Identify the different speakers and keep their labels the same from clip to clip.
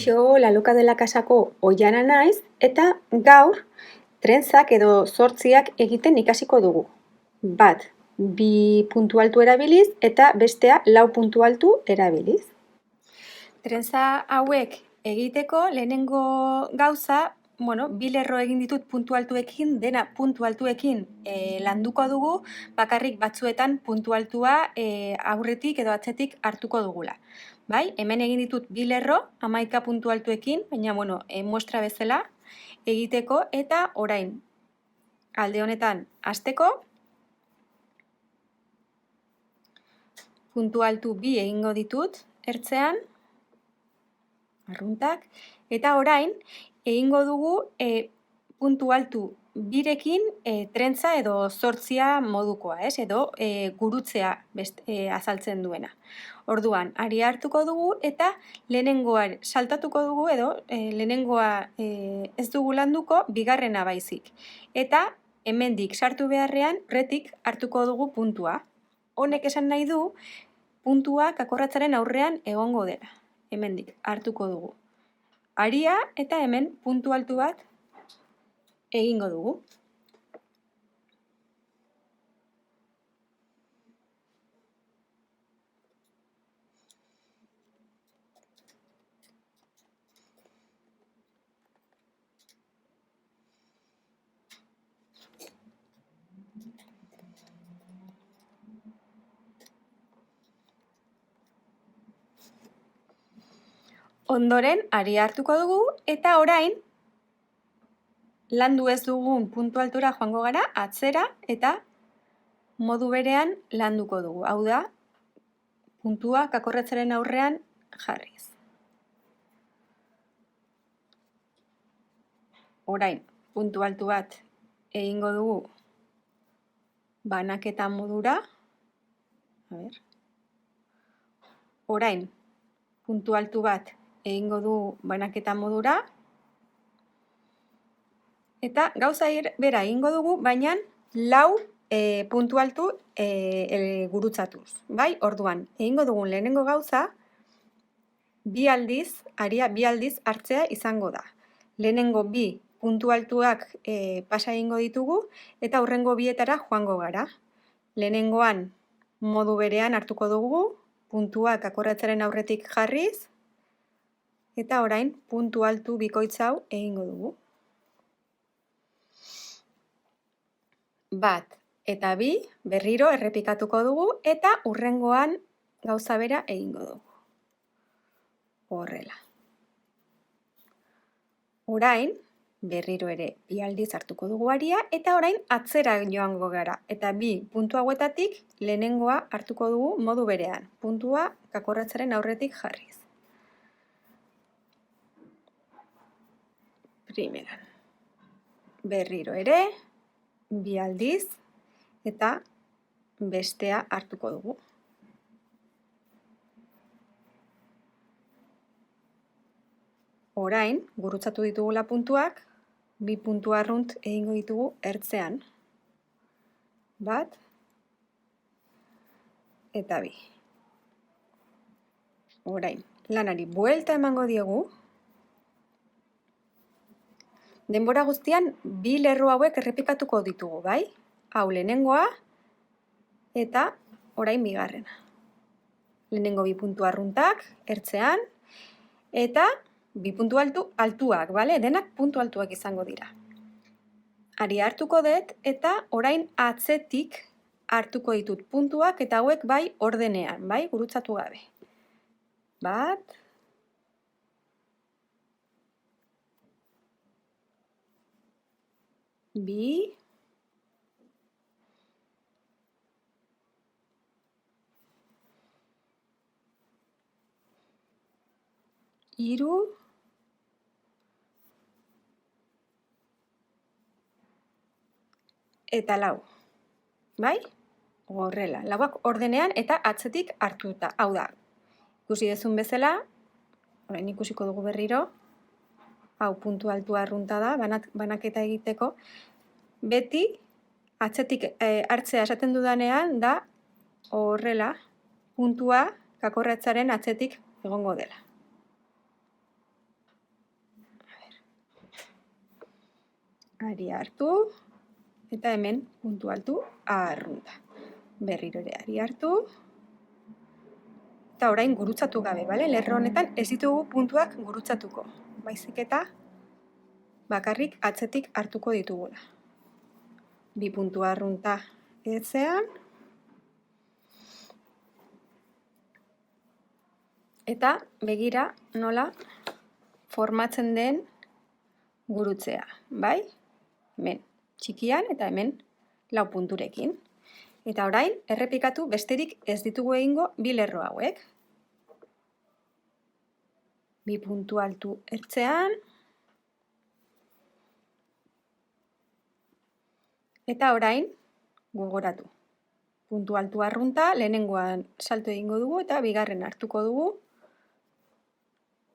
Speaker 1: Kaixo, La Loca de la Casako Oiana naiz eta gaur trentzak edo zortziak egiten ikasiko dugu. Bat, 2 puntu altu erabiliz eta bestea 4 puntu altu erabiliz. Trentza hauek egiteko lehenengo gauza, 2 lerro egin ditut puntu altuekin, dena puntu altuekin landuko dugu, bakarrik batzuetan puntu altua aurretik edo atzetik hartuko dugula. Bai, hemen egin ditut 2 lerro, 11 puntu altuekin, baina muestra bezala egiteko eta orain alde honetan hasteko puntu altu 2 egingo ditut ertzean, arruntak, eta orain egingo dugu puntu altu 2rekin trentza edo zortzia modukoa, edo gurutzea azaltzen duena. Orduan, aria hartuko dugu eta lehenengoa saltatuko dugu edo lehenengoa ez dugu landuko, bigarrena baizik. Eta hemendik sartu beharrean retik hartuko dugu puntua. Honek esan nahi du puntua kakorratzaren aurrean egongo dela. Hemendik hartuko dugu aria eta hemen puntu altu bat egingo dugu. Ondoren, aria hartuko dugu eta orain landu ez dugun puntu altura joango gara, atzera eta modu berean landuko dugu. Hau da, puntua kakorratzaren aurrean jarriz. Orain, puntu altu bat egingo dugu banaketa modura. Orain, puntu altu bat egingo du banaketa modura, eta gauza bera egingo dugu, baina 4 puntu altu gurutzatuz. Bai, orduan, egingo dugun lehenengo gauza, aria 2 aldiz hartzea izango da. Lehenengo 2 puntu altuak pasa egingo ditugu, eta hurrengo bietara joango gara. Lehenengoan modu berean hartuko dugu, puntua kakorratzaren aurretik jarriz, eta orain puntu altu bikoitz hau egingo dugu. 1 eta 2 berriro errepikatuko dugu eta hurrengoan gauza bera egingo dugu. Horrela. Orain berriro ere 2 aldiz hartuko dugu aria eta orain atzera joango gara. Eta 2 puntu hauetatik lehenengoa hartuko dugu modu berean. Puntua kakorratzaren aurretik jarriz. Primeran. Berriro ere 2 aldiz eta bestea hartuko dugu. Orain, gurutzatu ditugula puntuak, 2 puntu arrunt egingo ditugu ertzean. 1 eta 2. Orain, lanari buelta emango diegu. Denbora guztian 2 lerro hauek errepikatuko ditugu, bai? Hau lehenengoa eta orain bigarrena. Lehenengo 2 puntu arruntak ertzean eta 2 puntu altuak, bale? Denak puntu altuak izango dira. Aria hartuko dut eta orain atzetik hartuko ditut puntuak eta hauek bai ordenean, bai? Gurutzatu gabe. 1, 2, 3, eta 4. Bai? Horrela, 4ak ordenean eta atzetik hartuta. Hau da, ikusi dezun bezala, orain ikusiko dugu berriro, hau puntu altua arrunta da, banaketa egiteko, beti atzetik hartzea esaten dudanean da horrela puntua kakorratzaren atzetik egongo dela. aria hartu, eta hemen puntu altu arrunta. Berriro ere aria hartu, eta orain gurutzatu gabe, bale? Lerro honetan ez ditugu puntuak gurutzatuko, baizik eta bakarrik atzetik hartuko ditugula. 2 puntu arrunta ertzean, eta begira nola formatzen den gurutzea, bai? Hemen txikian eta hemen 4 punturekin. Eta orain, errepikatu besterik ez ditugu egingo 2 lerro hauek. 2 puntu altu ertzean, eta orain, gogoratu. Puntu altu arrunta, lehenengoan salto egingo dugu eta bigarren hartuko dugu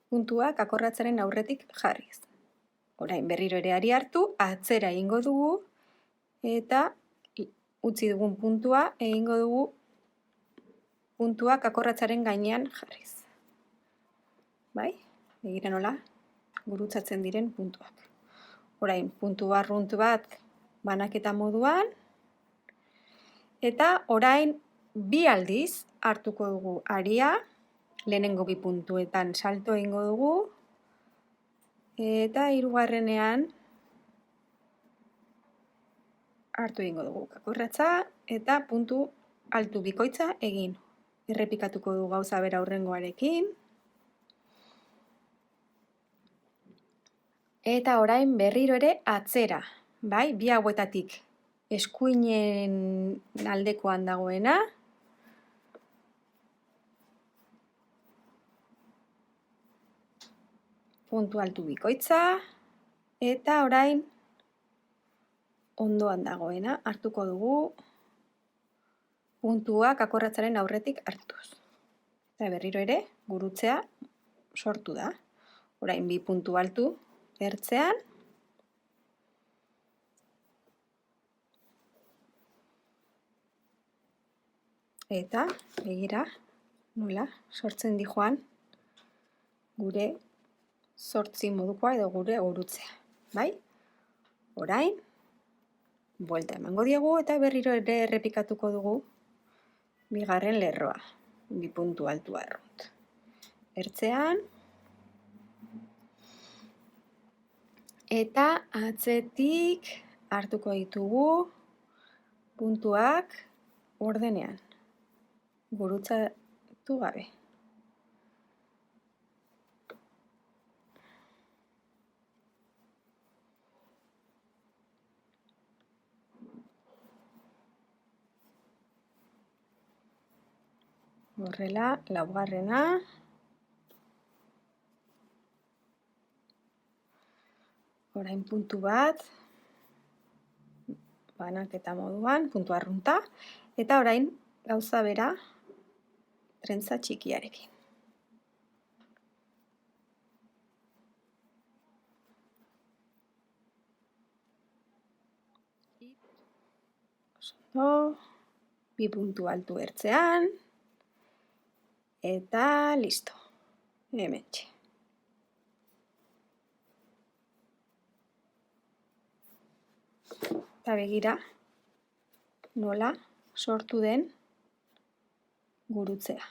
Speaker 1: puntuak akorratzaren aurretik jarriz. Orain berriro ere aria hartu, atzera egingo dugu eta utzi dugun puntua egingo dugu puntuak akorratzaren gainean jarriz. Bai? Begira nola gurutzatzen diren puntuak. Orain puntu arrunt bat banaketa moduan, eta orain 2 aldiz hartuko dugu aria, lehenengo 2 puntuetan salto egingo dugu, eta 3. hartu egingo dugu akorratza, eta puntu altu bikoitza egin. Errepikatuko dugu gauza bera hurrengoarekin. Eta orain berriro ere atzera, bai? 2 hauetatik eskuinen aldekoan dagoena, puntu altu bikoitza, eta orain ondoan dagoena hartuko dugu puntuak akorratzaren aurretik hartuz. Eta berriro ere gurutzea sortu da. Orain 2 puntu altu ertzean, eta begira nola sortzen di joan gure zortzi modukoa edo gure gurutzea, bai? Orain, buelta emango diegu eta berriro ere errepikatuko dugu bigarren lerroa, 2 puntu altu arrunt. Ertzean, eta atzetik hartuko ditugu puntuak ordenean, gurutzatu gabe. Horrela, 4. Orain puntu bat, banaketa moduan, puntu arrunta, eta orain gauza bera trentza txikiarekin. Oso, 2 puntu altu ertzean, eta listo. Hementxe. Eta begira nola sortu den gurutzea.